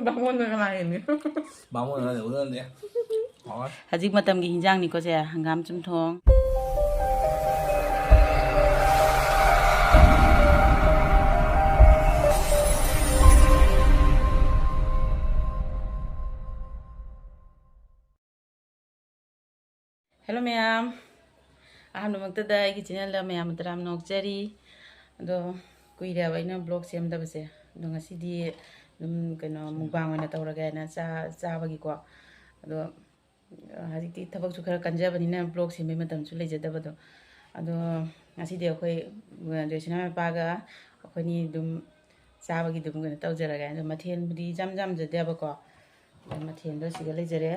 ꯕꯥꯃꯣꯟꯅ ꯀꯅꯥ ꯍꯦꯟꯅꯤ ꯕꯥꯃꯣꯟꯅ ꯎꯅꯗꯦ ꯍꯧꯖꯤꯛ ꯃꯇꯝꯒꯤ ꯍꯤꯟꯖꯥꯡꯅꯤꯀꯣ ꯁꯦ ꯍꯪꯒꯥꯝ ꯆꯝꯊꯣꯡ ꯍꯦꯜꯂꯣ ꯃꯌꯥꯝ ꯑꯍꯥꯟꯕꯃꯛꯇꯗ ꯑꯩꯒꯤ ꯆꯦꯅꯦꯜꯗ ꯃꯌꯥꯝ ꯇꯔꯥꯝ ꯅꯣꯛꯆꯔꯤ ꯑꯗꯣ ꯀꯨꯏꯔꯦꯕ ꯑꯩꯅ ꯕ꯭ꯂꯣꯛ ꯁꯦꯝꯗꯕꯁꯦ ꯑꯗꯣ ꯉꯁꯤꯗꯤ ꯑꯗꯨꯝ ꯀꯩꯅꯣ ꯃꯨꯛꯕꯥꯡ ꯑꯣꯏꯅ ꯇꯧꯔꯒꯦ ꯍꯥꯏꯅ ꯆꯥꯕꯒꯤꯀꯣ ꯑꯗꯣ ꯍꯧꯖꯤꯛꯇꯤ ꯊꯕꯛꯁꯨ ꯈꯔ ꯀꯟꯖꯕꯅꯤꯅ ꯕ꯭ꯂꯣꯛ ꯁꯦꯝꯕꯩ ꯃꯇꯝꯁꯨ ꯂꯩꯖꯗꯕꯗꯣ ꯑꯗꯣ ꯉꯁꯤꯗꯤ ꯑꯩꯈꯣꯏ ꯖꯣꯏꯁꯅꯥ ꯃꯄꯥꯒ ꯑꯩꯈꯣꯏꯅꯤ ꯑꯗꯨꯝ ꯆꯥꯕꯒꯤ ꯑꯗꯨꯝ ꯀꯩꯅꯣ ꯇꯧꯖꯔꯒꯦ ꯑꯗꯣ ꯃꯊꯦꯜꯕꯨꯗꯤ ꯏꯆꯝ ꯆꯝꯖꯗꯦꯕꯀꯣ ꯃꯊꯦꯜꯗꯣ ꯁꯤꯗ ꯂꯩꯖꯔꯦ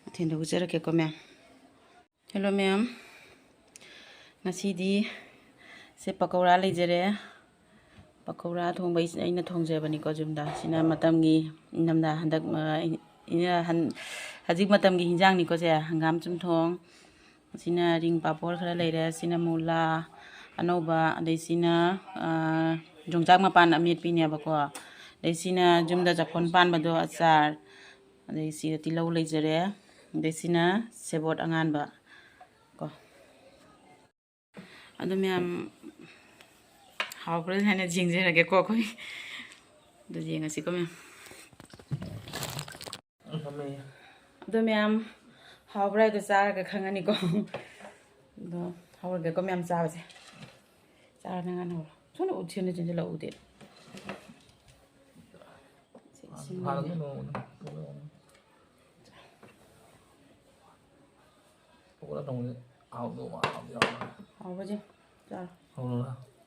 ꯃꯊꯦꯜꯗꯣ ꯎꯠꯆꯔꯛꯀꯦꯀꯣ ꯃꯌꯥꯝ ꯍꯦꯜꯂꯣ ꯃꯌꯥꯝ ꯉꯁꯤꯗꯤ ꯁꯦ ꯄꯀꯧꯔꯥ ꯂꯩꯖꯔꯦ ꯄꯀꯧꯔꯥ ꯊꯣꯡꯕ ꯑꯩꯅ ꯊꯣꯡꯖꯕꯅꯤꯀꯣ ꯌꯨꯝꯗ ꯁꯤꯅ ꯃꯇꯝꯒꯤ ꯏꯪꯊꯝꯊꯥ ꯍꯧꯖꯤꯛ ꯃꯇꯝꯒꯤ ꯍꯤꯟꯖꯥꯡꯅꯤꯀꯣ ꯁꯦ ꯍꯪꯒꯥꯝ ꯆꯝꯊꯣꯡ ꯁꯤꯅ ꯔꯤꯡ ꯄꯥꯄꯣꯔ ꯈꯔ ꯂꯩꯔꯦ ꯁꯤꯅ ꯃꯨꯂꯥ ꯑꯅꯧꯕ ꯑꯗꯩ ꯁꯤꯅ ꯌꯣꯡꯆꯥꯛ ꯃꯄꯥꯟ ꯑꯃꯦꯠꯄꯤꯅꯦꯕꯀꯣ ꯑꯗꯩ ꯁꯤꯅ ꯌꯨꯝꯗ ꯆꯐꯣꯟ ꯄꯥꯟꯕꯗꯣ ꯑꯆꯥꯔ ꯑꯗꯩ ꯁꯤꯗ ꯇꯤꯜꯍꯧ ꯂꯩꯖꯔꯦ ꯑꯗꯩ ꯁꯤꯅ ꯁꯦꯕꯣꯠ ꯑꯉꯥꯟꯕ ꯀꯣ ꯑꯗꯨ ꯃꯌꯥꯝ ꯍꯥꯎꯕ꯭ꯔꯥ ꯍꯥꯏꯅ ꯌꯦꯡꯖꯔꯒꯦꯀꯣ ꯑꯩꯈꯣꯏ ꯑꯗꯨ ꯌꯦꯡꯉꯁꯤꯀꯣ ꯃꯌꯥꯝ ꯑꯗꯣ ꯃꯌꯥꯝ ꯍꯥꯎꯕ꯭ꯔꯥ ꯍꯥꯏꯗꯣ ꯆꯥꯔꯒ ꯈꯪꯉꯅꯤꯀꯣ ꯑꯗꯣ ꯍꯧꯔꯒꯦꯀꯣ ꯃꯌꯥꯝ ꯆꯥꯕꯁꯦ ꯆꯥꯔꯅ ꯉꯥꯟ ꯍꯧꯔꯣ ꯁꯣꯝꯗ ꯎꯠꯁꯦꯅ ꯆꯦꯟꯁꯤꯜꯂꯛ ꯎꯗꯦ ꯍꯥꯎꯕꯁꯦ ꯆꯥꯔꯣ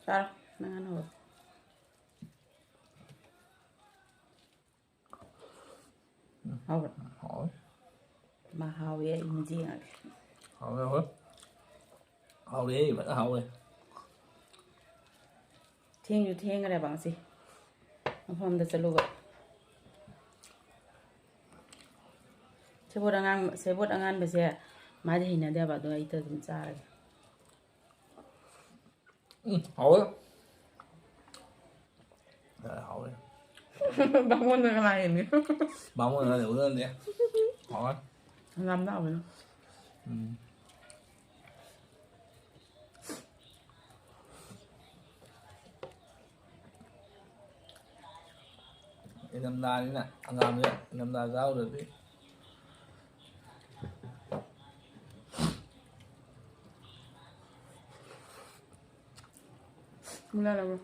ꯆꯥꯔꯣ ꯅꯪ ꯉꯥꯟ ꯍꯧꯔꯣ ꯍꯥꯎꯕ꯭ꯔꯥ ꯃꯥ ꯍꯥꯎꯋꯦ ꯑꯩ ꯃꯨꯟꯁꯤ ꯌꯦꯡꯉꯒꯦ ꯍꯥꯎꯋꯦ ꯐꯖꯅ ꯍꯥꯎꯋꯦ ꯊꯦꯡꯁꯨ ꯊꯦꯡꯈ꯭ꯔꯦꯕ ꯉꯁꯤ ꯃꯐꯝꯗ ꯆꯠꯂꯨꯕ ꯁꯦꯕꯣꯠ ꯑꯉꯥꯟꯕꯁꯦ ꯃꯥꯗꯤ ꯍꯩꯅꯗꯦꯕ ꯑꯗꯣ ꯑꯩꯗ ꯑꯗꯨꯝ ꯆꯥꯔꯒꯦ ꯍꯥꯎꯋꯦ ꯍꯥꯎꯋꯦ ꯕꯥꯃꯣꯟꯅ ꯀꯅꯥ ꯍꯦꯟ니 ꯕꯥꯃꯣꯟꯅ ꯎꯅꯗꯦ ꯍꯥꯎꯋꯦ ꯍꯪꯒꯥꯝꯅ ꯍꯥꯎꯕꯅꯤ ꯏꯪꯊꯝꯊꯥꯅꯤꯅ ꯍꯪꯒꯥꯝꯁꯦ ꯏꯪꯊꯝꯊꯥ ꯆꯥꯍꯧꯗ꯭ꯔꯗꯤ ꯃꯨꯂꯥ ꯂꯧꯔꯣ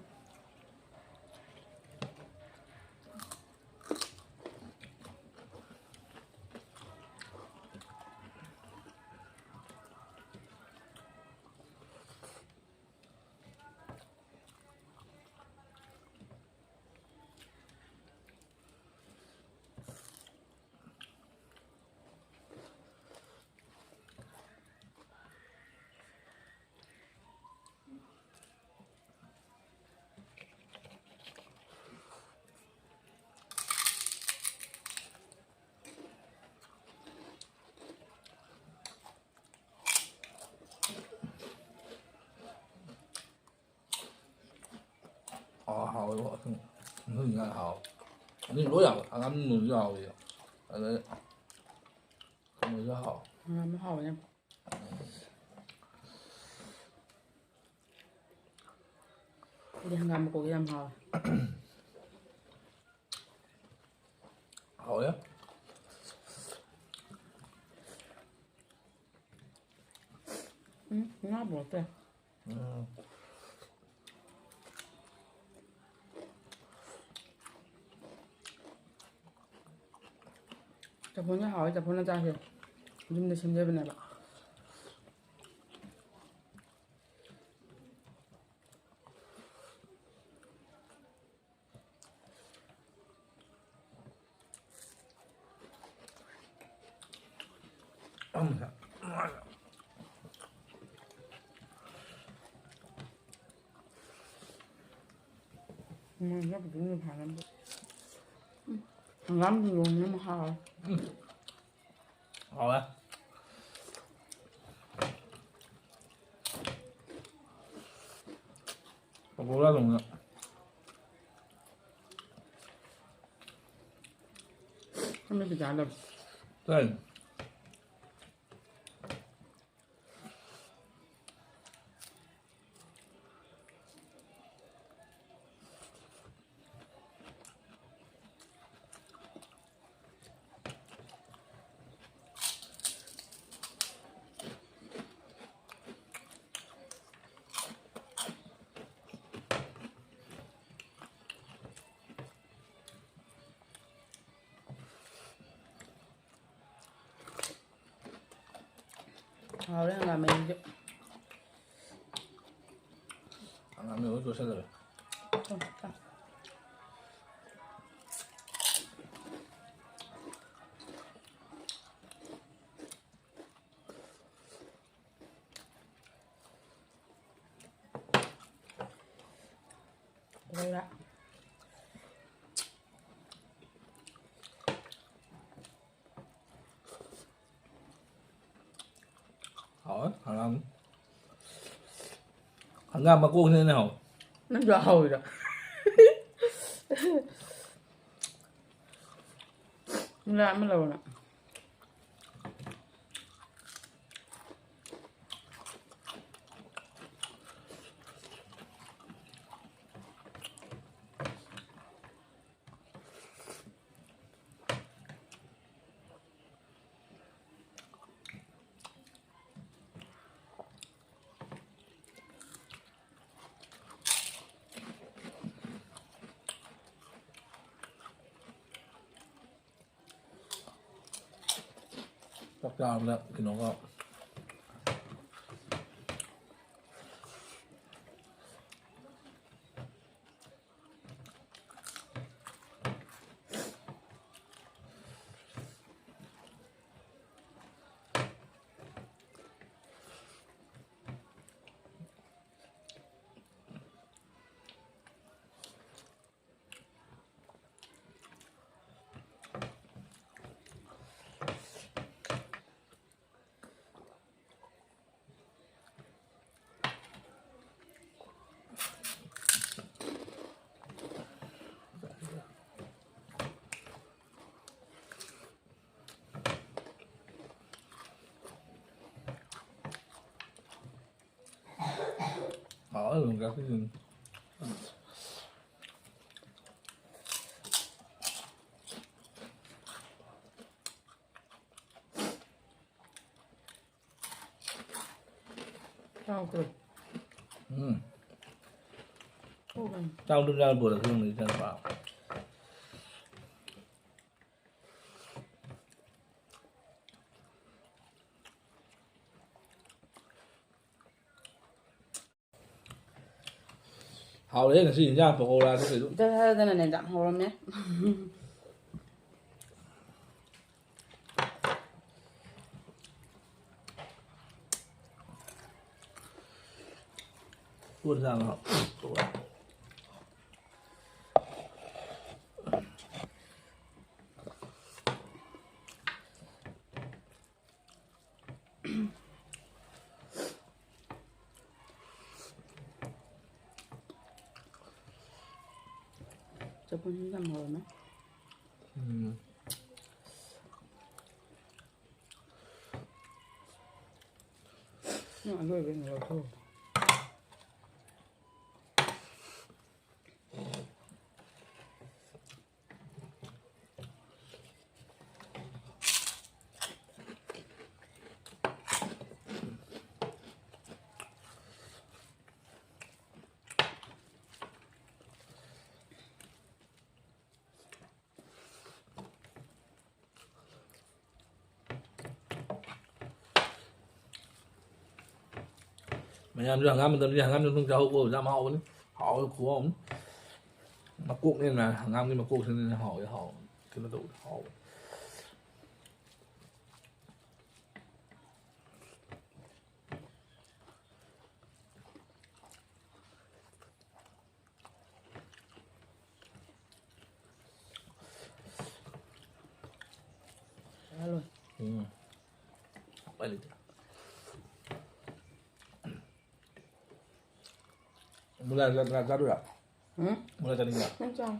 ꯍꯥꯎꯋꯦꯕ ꯅꯨꯡꯉꯥꯏ ꯍꯥꯎꯋꯦ ꯑꯗꯨ ꯂꯣꯏ ꯍꯥꯎꯋꯦ ꯍꯪꯒꯥꯝ ꯅꯨꯡꯁꯨ ꯍꯥꯎꯋꯦ ꯑꯗꯩ ꯀꯩꯅꯣꯁꯨ ꯍꯥꯎꯋꯦ ꯍꯪꯒꯥꯝꯅ ꯍꯥꯎꯕꯅꯦ ꯑꯩꯗꯤ ꯍꯪꯒꯥꯝ ꯃꯀꯣꯛꯁꯦ ꯌꯥꯝ ꯍꯥꯎꯋꯦ ꯍꯥꯎꯋꯦ ꯉꯥ ꯄꯨꯔꯛꯇ꯭ꯔꯦ ꯆꯐꯣꯟꯁꯦ ꯍꯥꯎꯋꯦ ꯆꯐꯣꯟ ꯑꯆꯥꯔꯁꯦ ꯌꯨꯝꯗ ꯁꯦꯝꯖꯕꯅꯦꯕ hanggang belum mahal. Hào á. Có bố ra dùng nữa. ไม่เป็นจานแบบ 对。好嘞，俺们就，俺没有做吃的呗。上。对了，好啊，hàng năm mà cô thế nào? 那就好的。你俩没漏呢？Chắc chắn là cái nó có ở luôn cả cái rừng. Sao rồi? Ô vâng. Tao đưa ra vừa là hương này chân vào. Hào đấy là gì nhá, phải hồ là cái sử dụng. Thế này này dặn hồ lắm nhé. Tuôn ra mà. Cho con dặn hồ nữa. Nó ăn rồi bên ngoài thôi. Mày làm hàng năm mình đi hàng năm trong cháu của ra màu nữa họ của ông mà cuộn nên là hàng năm khi mà cuộn nên là họ cái nó đủ họ Đó luôn. vậy đi. Mulai ra được à? Mulai ra đi à? Không sao.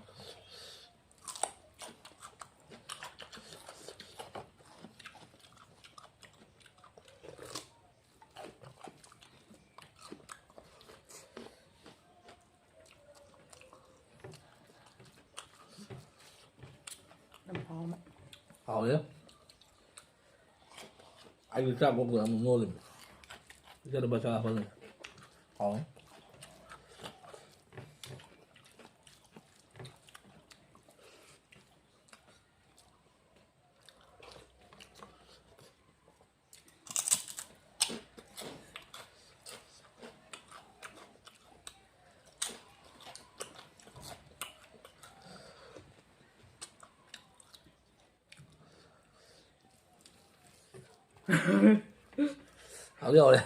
好的。哎，你炸锅咱们弄的，这都把炸翻了，好。好料嘞，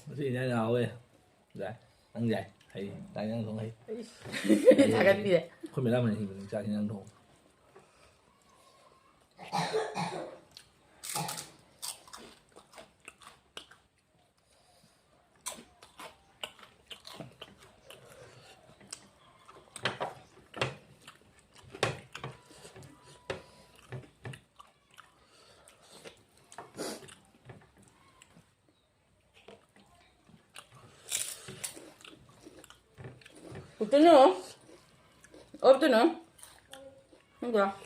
我之前好嘅，嚟等仔係大洋葱係，大家biết đấy. 佢咪拉埋係炸洋葱。없잖아. 없잖아. 뭔가.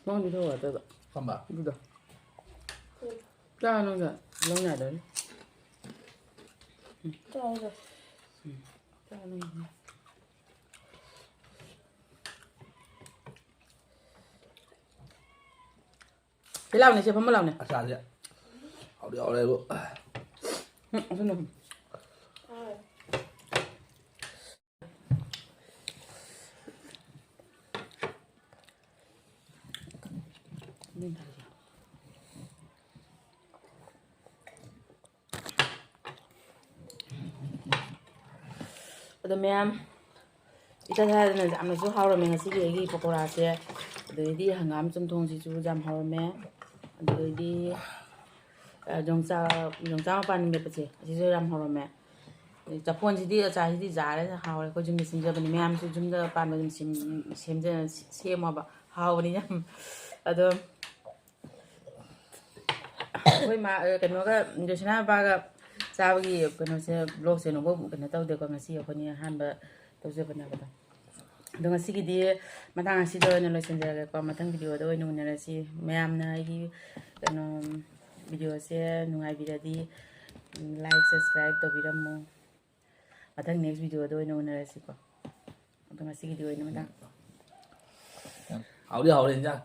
Món đi thôi à tao. Không bà. Đi đâu. Ra nó kìa, lâu nhà đấy. Ra rồi. Ra nó. Cái lau này chưa không làm này. À sao vậy? Hảo điệu đây bộ. Xin lỗi. 그다음에 이따 해야 되는 잠에서 하루면 시기 얘기 포코라세 너희들이 한감 좀 동시주 잠 하루면 너희들이 정사 빠는 게 뭐지 시주 잠 하루면 자본지디 자희디 잘해 하루 그 좀 있으면 저번에 매암수 좀더 빠는 좀 심전 세마 봐 하루니 좀 아도 거의 막 그노가 이제 지나 봐가 자기 그노세 블로그에 놓고 그네 떠도 거 마시 여건이 한번 떠줘보나 보다. 너 시기디 마당 시도는 로신자가 거 마당 비디오도 오늘날시 매암나 이 그노 비디오세 누가 비라디 like subscribe 또비라모 마당 next 비디오도 오늘날시 거. 너 시기디 오늘 마당. Hảo điệu lên nha.